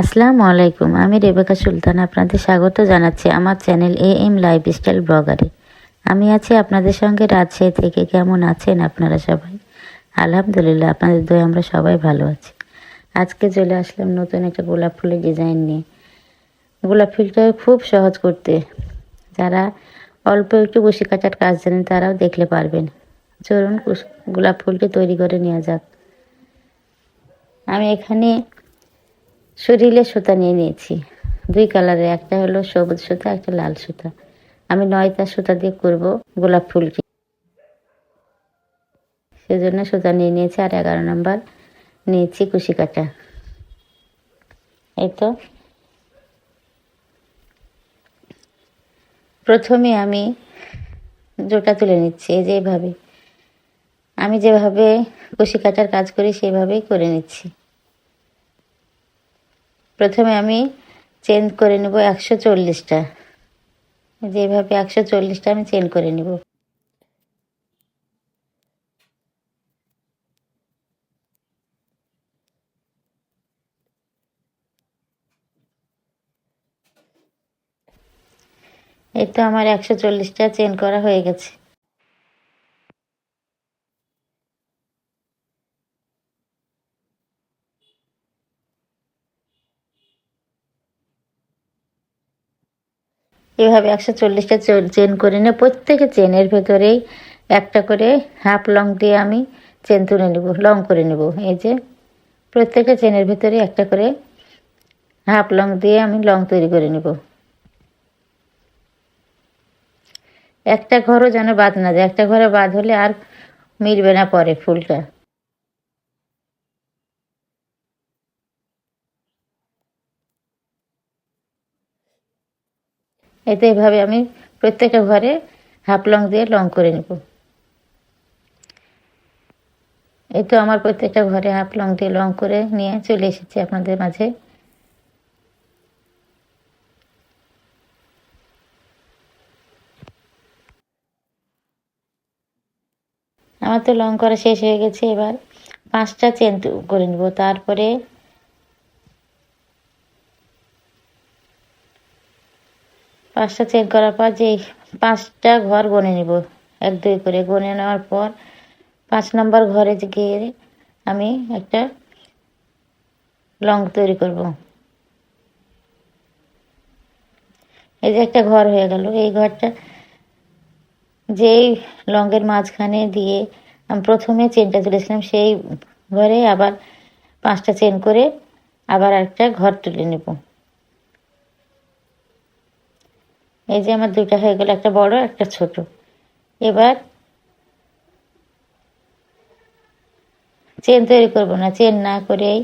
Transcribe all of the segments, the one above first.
আসসালামু আলাইকুম। আমি রেবেকা সুলতান আপনাদের স্বাগত জানাচ্ছি আমার চ্যানেল AM লাইফস্টাইল ব্লগারে। আমি আছি আপনাদের সঙ্গে রাজশাহী থেকে। কেমন আছেন আপনারা সবাই? আলহামদুলিল্লাহ, আপনাদের দোয়ায় আমরা সবাই ভালো আছি। আজকে চলে আসলাম নতুন একটা গোলাপ ফুলের ডিজাইন নিয়ে। গোলাপ ফুলটা খুব সহজ করতে, যারা অল্প একটু কুশি কাটার কাজ জানেন তারাও দেখলে পারবেন। চলুন গোলাপ ফুলটি তৈরি করে নেওয়া যাক। আমি এখানে শরীরের সুতা নিয়ে নিয়েছি দুই কালারের, একটা হলো সবুজ সুতা, একটা লাল সুতা। আমি 9টা সুতা দিয়ে করব গোলাপ ফুলটি, সেজন্য সুতা নিয়ে নিয়েছি। আর 11 নম্বর নিয়েছি কুশি কাটা। এই তো প্রথমে আমি জোটা তুলে নিচ্ছি। এই যে এইভাবে আমি যেভাবে কুশি কাটার কাজ করি সেভাবেই করে নিচ্ছি। প্রথমে আমি চেন করে নেব 140টা। যেভাবে 140টা আমি চেন করে নেব। এই তো আমার 140টা চেন করা হয়ে গেছে। এভাবে 140টা চেন করে নিয়ে প্রত্যেকে চেনের ভেতরেই একটা করে হাফ লং দিয়ে আমি চেন তুলে নেব, লং করে নেব। এই যে প্রত্যেকটা চেনের ভেতরে একটা করে হাফ লং দিয়ে আমি লং তৈরি করে নেব। একটা ঘরও যেন বাদ না যায়, একটা ঘরে বাদ হলে আর মিলবে না পরে ফুলটা। এতে এভাবে আমি প্রত্যেকটা ঘরে হাফ লং দিয়ে লং করে নেব। এই তো আমার প্রত্যেকটা ঘরে হাফ লং দিয়ে লং করে নিয়ে চলে এসেছি আপনাদের মাঝে। আমার তো লং করা শেষ হয়ে গেছে। এবার 5টা চেন করে নেব। তারপরে 5টা চেন করার পর যে 5টা ঘর গুনে নেব, 1 2 করে গুনে নেওয়ার পর 5 নম্বর ঘরে গিয়ে আমি একটা লং তৈরি করব। এই যে একটা ঘর হয়ে গেল। এই ঘরটা যেই লংয়ের মাঝখানে দিয়ে আমি প্রথমে চেনটা তুলেছিলাম সেই ঘরে আবার 5টা চেন করে আবার একটা ঘর তুলে নেব। এই যে আমার দুইটা হয়ে গেল, একটা বড় একটা ছোট। এবার চেন তৈরি করব না, চেন না করেই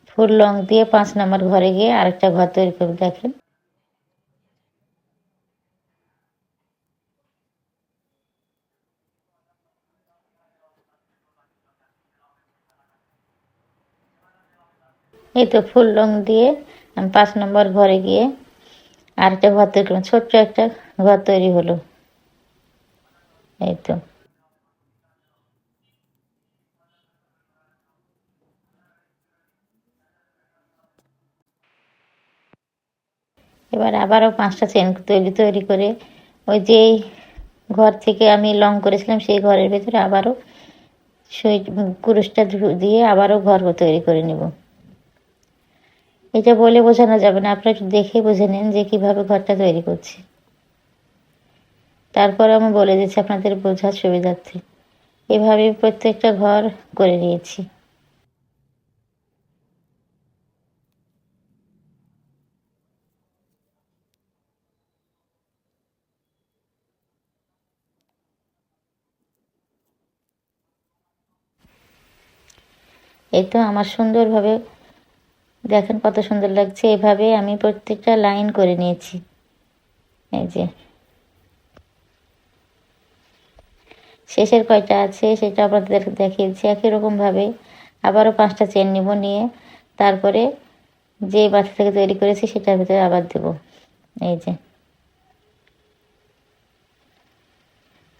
ফুল লং দিয়ে 5 নম্বর ঘরে গিয়ে আরেকটা ঘর তৈরি করব। দেখেন এই তো ফুল লং দিয়ে আমি 5 নম্বর ঘরে গিয়ে আরেকটা ঘর তৈরি করলাম। ছোট্ট একটা ঘর তৈরি হলো। এই তো এবার আবারও 5টা চেন তৈরি করে ওই যেই ঘর থেকে আমি লং করেছিলাম সেই ঘরের ভেতরে আবারও সুই কুরুশটা দিয়ে আবারও ঘর তৈরি করে নেব। এটা বলে বোঝানো যাবে না, আপনারা একটু দেখে বুঝে নিন যে কিভাবে ঘরটা তৈরি করছি। তারপর আমি বলে দিচ্ছি আপনাদের বোঝার সুবিধার্থে। এভাবে প্রত্যেকটা ঘর করে নিয়েছি। এই তো আমার সুন্দরভাবে দেখেন কত সুন্দর লাগছে। এভাবে আমি প্রত্যেকটা লাইন করে নিয়েছি। এই যে শেষের কয়টা আছে সেটা আপনাদের দেখিয়েছি। একই রকমভাবে আবারও 5টা চেন নিব, নিয়ে তারপরে যে বাচ্চা থেকে তৈরি করেছি সেটার ভিতরে আবার দেব। এই যে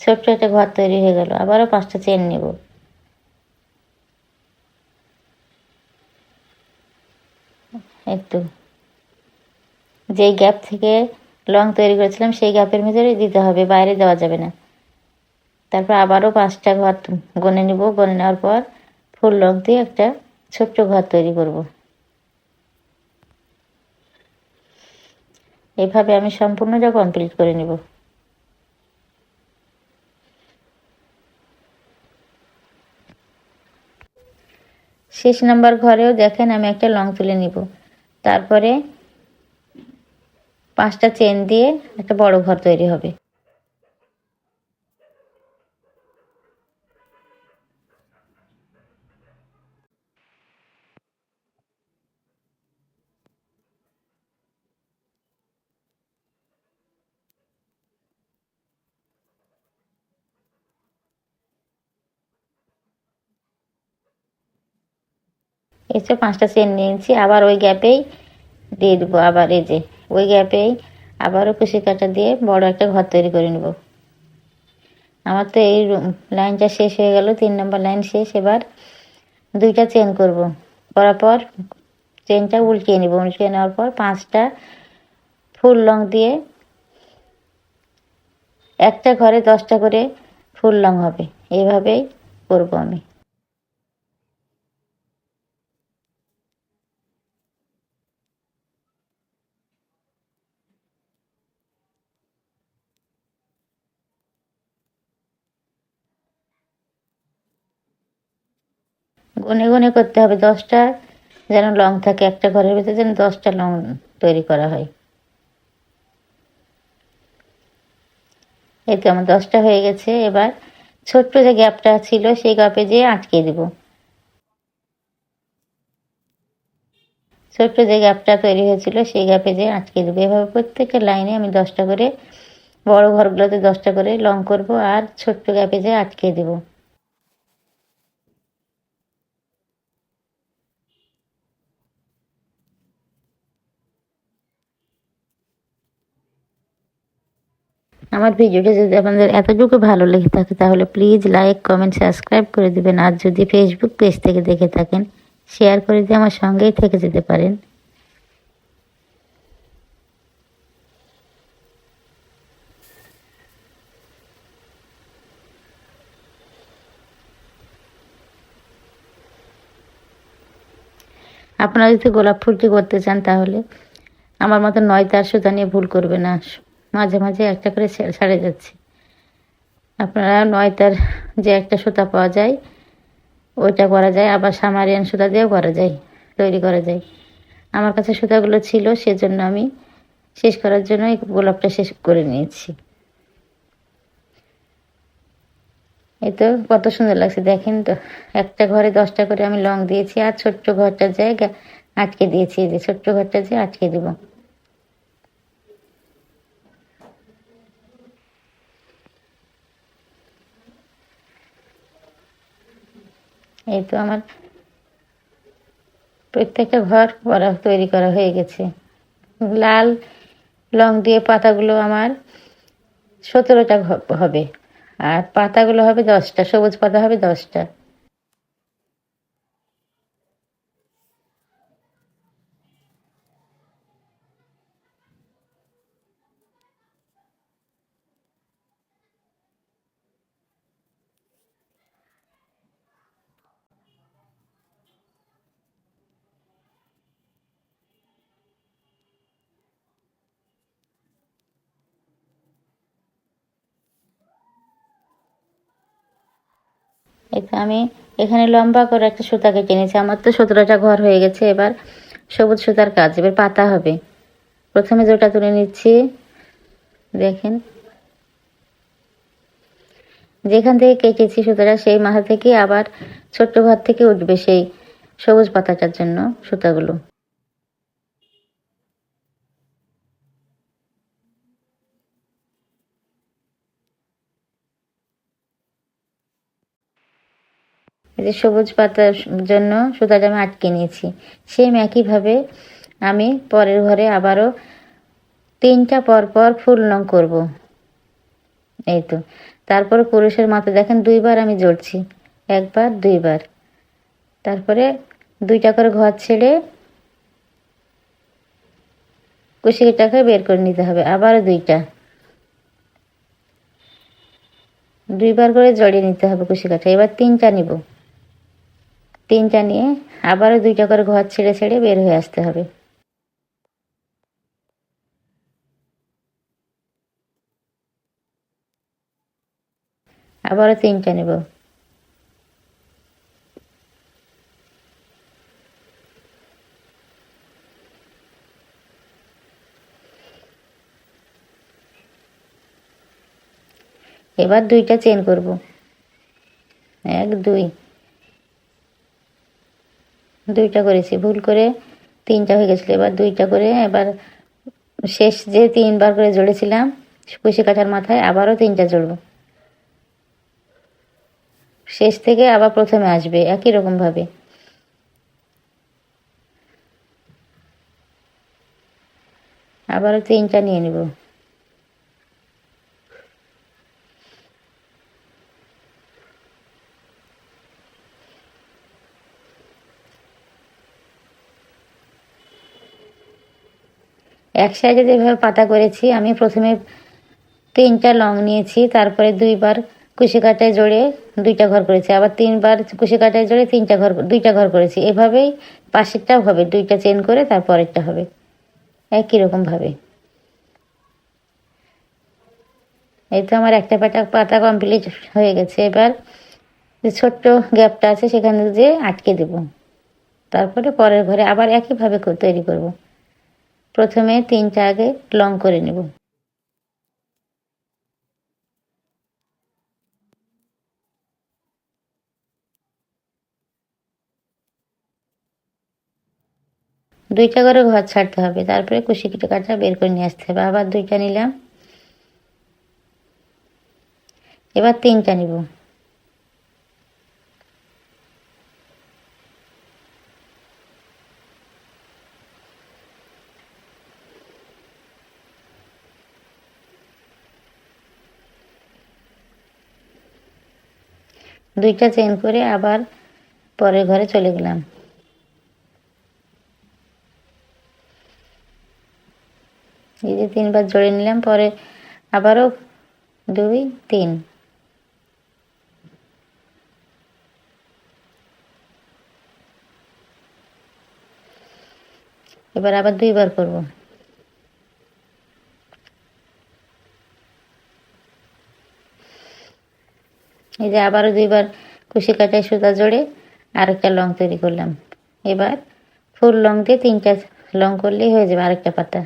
ছোট্ট একটা ঘর তৈরি হয়ে গেল। আবারও 5টা চেন নেব। একটু যেই গ্যাপ থেকে লং তৈরি করেছিলাম সেই গ্যাপের ভিতরে দিতে হবে, বাইরে দেওয়া যাবে না। তারপর আবারও 5টা ঘর গনে নিব, গনে নেওয়ার পর ফুল লং দিয়ে একটা ছোট্ট ঘর তৈরি করব। এভাবে আমি সম্পূর্ণটা কমপ্লিট করে নিব। শেষ নাম্বার ঘরেও দেখেন আমি একটা লং তুলে নিব, তারপরে 5টা চেন দিয়ে একটা বড় ঘর তৈরি হবে। এই যে 5টা চেন নিয়েছি, আবার ওই গ্যাপেই দিয়ে দেবো। আবার এই যে ওই গ্যাপেই আবারও কুশি কাটা দিয়ে বড় একটা ঘর তৈরি করে নেব। আমার তো এই লাইনটা শেষ হয়ে গেল, 3 নম্বর লাইন শেষ। এবার 2টা চেন করব, করার পর চেনটা উল্টিয়ে নেব। উল্টিয়ে নেওয়ার পর 5টা ফুল লং দিয়ে একটা ঘরে 10টা করে ফুল লং হবে। এইভাবেই করব আমি। গুনে গুনে করতে হবে, 10টা যেন লং থাকে, একটা ঘরের ভিতরে যেন 10টা লং তৈরি করা হয়। এই তো আমার 10টা হয়ে গেছে। এবার ছোট্ট যে গ্যাপটা ছিল সেই গ্যাপে যেয়ে আটকে দেব। ছোট্ট যে গ্যাপটা তৈরি হয়েছিল সেই গ্যাপে যেয়ে আটকে দেবো। এভাবে প্রত্যেকটা লাইনে আমি 10টা করে, বড় ঘরগুলোতে 10টা করে লং করব আর ছোট্ট গ্যাপে যেয়ে আটকে দেব। আমার ভিডিওটা যদি আপনাদের এতটুকু ভালো লেগে থাকে তাহলে প্লিজ লাইক, কমেন্ট, সাবস্ক্রাইব করে দিবেন। আর যদি ফেসবুক পেজ থেকে দেখে থাকেন শেয়ার করে দিয়ে আমার সঙ্গেই থেকে যেতে পারেন। আপনারা যদি গোলাপ ফুলটি করতে চান তাহলে আমার মতো 9 তার সুতা নিয়ে ভুল করবে না, মাঝে মাঝে একটা করে ছাড়ে যাচ্ছে। আপনারা 9 তার যে একটা সুতা পাওয়া যায় ওইটা করা যায়, আবার সামারিয়ান সুতা দিয়েও করা যায়, তৈরি করা যায়। আমার কাছে সুতাগুলো ছিল, সেজন্য আমি শেষ করার জন্য এই গোলাপটা শেষ করে নিয়েছি। এই তো কত সুন্দর লাগছে দেখেন তো। একটা ঘরে 10টা করে আমি লং দিয়েছি আর ছোট্ট ঘরটা জায়গা আটকে দিয়েছি। এই যে ছোট্ট ঘরটা যে আটকে দিব। এই তো আমার প্রত্যেকটা ঘর তৈরি করা হয়ে গেছে। লাল লং দিয়ে পাতাগুলো আমার 17টা হবে, আর পাতাগুলো হবে 10টা, সবুজ পাতা হবে 10টা। এই তো আমি এখানে লম্বা করে একটা সুতা কেটে নিয়েছি। আমার তো 17টা ঘর হয়ে গেছে। এবার সবুজ সুতার কাজ, এবার পাতা হবে। প্রথমে যেটা তুলে নিচ্ছি, দেখেন যেখান থেকে কেটেছি সুতাটা সেই মাথা থেকে আবার ছোট্ট ঘর থেকে উঠবে সেই সবুজ পাতাটার জন্য সুতাগুলো। এই যে সবুজ পাতার জন্য সুতাটা আমি আটকে নিয়েছি। সেম একইভাবে আমি পরের ঘরে আবারও 3টা পর পর ফুল লং করব। এই তো তারপর কুরুশের মাথা দেখেন 2বার আমি জড়ছি, 1বার 2বার। তারপরে 2টা করে ঘর ছেড়ে কুশিটাকে বের করে নিতে হবে। আবারও দুইবার করে জড়িয়ে নিতে হবে কুশি কাটা। এবার 3টা নিব, 3টা নিয়ে আবারও 2টা করে ঘর ছেড়ে ছেড়ে বের হয়ে আসতে হবে। আবারও 3টা নেব। এবার 2টা চেন করব, 1 2, 2টা করেছি, ভুল করে 3টা হয়ে গেছিলো। এবার 2টা করে, এবার শেষ যে 3বার করে জড়েছিলাম কুশি কাটার মাথায় আবারও 3টা জড়ব। শেষ থেকে আবার প্রথমে আসবে একই রকম ভাবে। আবারও 3টা নিয়ে নিব। এক সাইডে যেভাবে পাতা করেছি আমি, প্রথমে 3টা লং নিয়েছি, তারপরে 2বার কুশি কাটায় জড়ে 2টা ঘর করেছি, আবার 3বার কুশি কাটায় জড়ে 2টা ঘর করেছি। এভাবেই পাশেরটাও হবে, 2টা চেন করে তারপরেরটা হবে একই রকম ভাবে। এই তো আমার একটা পাতা কমপ্লিট হয়ে গেছে। এবার যে ছোট্ট গ্যাপটা আছে সেখানে যে আটকে দেব, তারপরে পরের ঘরে আবার একইভাবে তৈরি করব। প্রথমে 3টা আগে লং করে নেব। দুইটা করে ঘর ছাড়তে হবে, তারপরে কুশি কাটা বের করে নিয়ে আসতে হবে। আবার 2টা নিলাম, এবার 3টা নিব। দুইটা চেন করে আবার পরের ঘরে চলে গেলাম। এই যে 3বার জড়িয়ে নিলাম, পরে আবারও 2 3, এবার আবার 2বার করব। এই যে আবারও 2বার কুশি কাটায় সুতা জড়ে আরেকটা লং তৈরি করলাম। এবার ফুল লং দিয়ে 3টা লং করলেই হয়ে যাবে আরেকটা পাতা।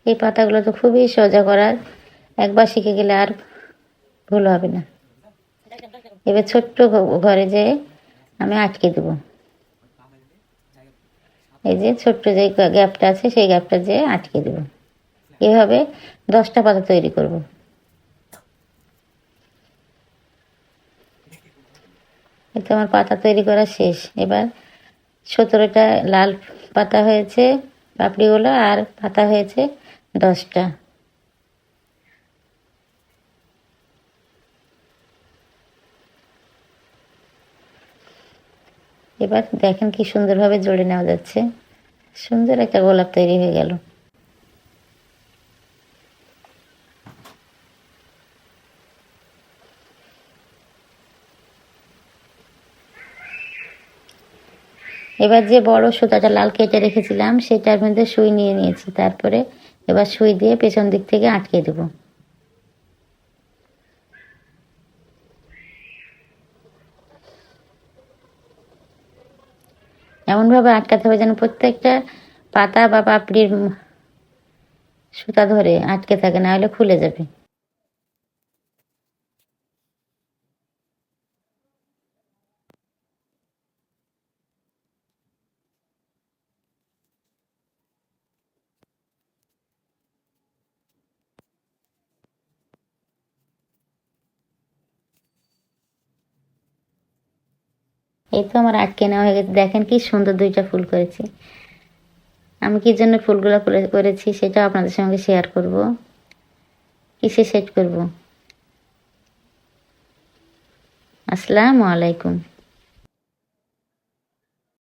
এই পাতাগুলো তো খুবই সোজা করার, একবার শিখে গেলে আর ভুল হবে না। এবার ছোট্ট ঘরে যে আমি আটকে দেব, এই যে ছোট্ট যে গ্যাপটা আছে সেই গ্যাপটা যে আটকে দেব। এভাবে 10টা পাতা তৈরি করব। এটা আমার পাতা তৈরি করা শেষ। এবার 17টা লাল পাতা হয়েছে পাপড়িগুলো, আর পাতা হয়েছে 10টা। এবার দেখেন কি সুন্দরভাবে জড়ে নেওয়া যাচ্ছে, সুন্দর একটা গোলাপ তৈরি হয়ে গেল। এবার যে বড় সুতাটা লাল কেটে রেখেছিলাম সেটার মধ্যে সুই নিয়ে নিয়েছি, তারপরে এবার সুই দিয়ে পেছন দিক থেকে আটকে দেব। এমনভাবে আটকাতে হবে যেন প্রত্যেকটা পাতা বা পাপড়ির সুতা ধরে আটকে থাকে, না হলে খুলে যাবে। এই তো আমার আটকে নেওয়া হয়ে গেছে। দেখেন কি সুন্দর 2টা ফুল করেছি। আমি কি জন্য ফুলগুলো করেছি সেটাও আপনাদের সঙ্গে শেয়ার করব। কিসে সেট করব। আসসালামু আলাইকুম।